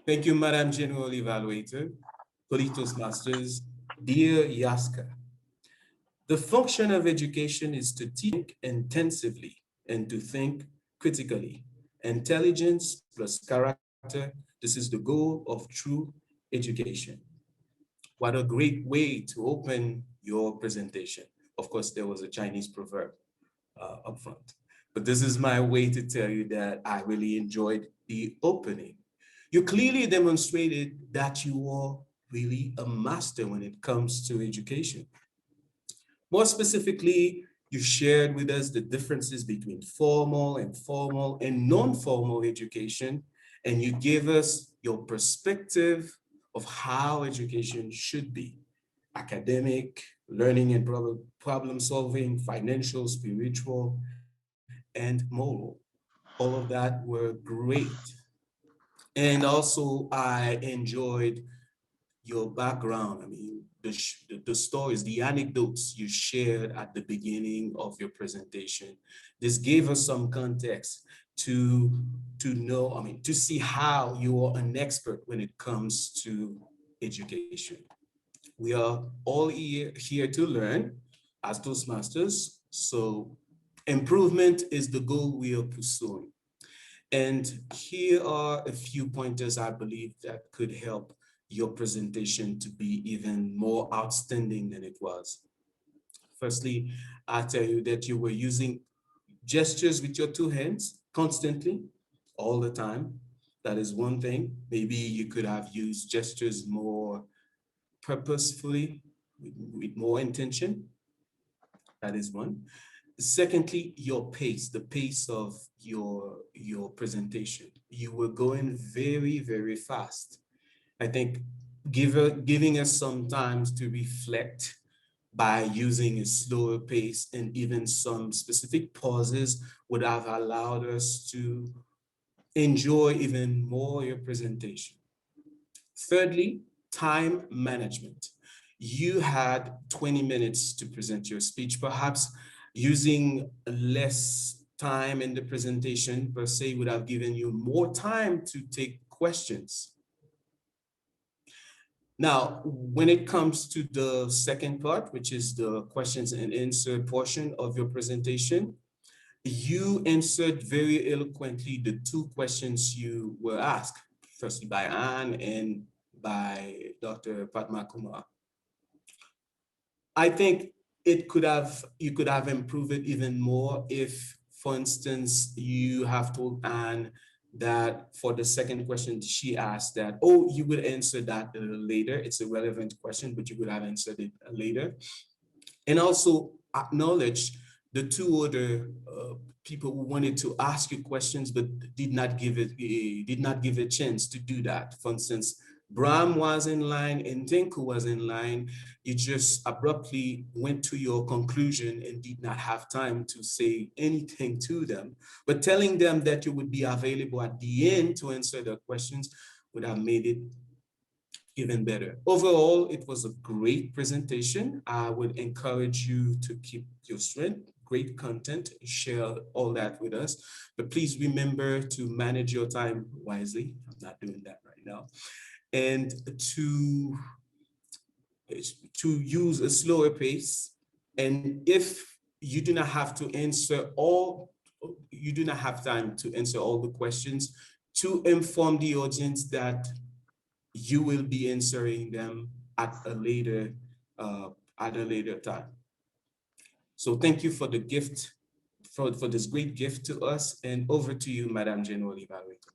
Thank you, Madam General Evaluator, Politos Masters, dear Yaska. The function of education is to think intensively and to think critically. Intelligence plus character, this is the goal of true education. What a great way to open your presentation. Of course, there was a Chinese proverb up front, but this is my way to tell you that I really enjoyed the opening. You clearly demonstrated that you are really a master when it comes to education. More specifically, you shared with us the differences between formal and non-formal education, and you gave us your perspective of how education should be: academic, learning and problem solving, financial, spiritual, and moral. All of that were great. And also, I enjoyed your background. I mean, the stories, the anecdotes you shared at the beginning of your presentation. This gave us some context to know, I mean, to see how you are an expert when it comes to education. We are all here to learn as Toastmasters. So improvement is the goal we are pursuing. And here are a few pointers I believe that could help your presentation to be even more outstanding than it was. Firstly, I tell you that you were using gestures with your two hands constantly, all the time. That is one thing. Maybe you could have used gestures more purposefully, with more intention. That is one. Secondly, your pace, the pace of your presentation. You were going very, very fast. I think giving us some time to reflect by using a slower pace and even some specific pauses would have allowed us to enjoy even more your presentation. Thirdly, time management. You had 20 minutes to present your speech, perhaps using less time in the presentation per se would have given you more time to take questions. Now, when it comes to the second part, which is the questions and answer portion of your presentation, you answered very eloquently the two questions you were asked, firstly by Anne and by Dr. Padma Kumar. I think you could have improved it even more if, for instance, you have told Anne that for the second question she asked that, oh, you would answer that a little later. It's a relevant question, but you would have answered it later. And also acknowledge the two other people who wanted to ask you questions but did not give a chance to do that. For instance, Bram was in line and Tinku was in line. You just abruptly went to your conclusion and did not have time to say anything to them. But telling them that you would be available at the end to answer their questions would have made it even better. Overall, it was a great presentation. I would encourage you to keep your strength, great content, share all that with us. But please remember to manage your time wisely. I'm not doing that right now. And to use a slower pace. And if you do not have to answer all, you do not have time to answer all the questions, to inform the audience that you will be answering them at uh, a later time. So thank you for the gift, for this great gift to us, and over to you, Madam General Evaluator.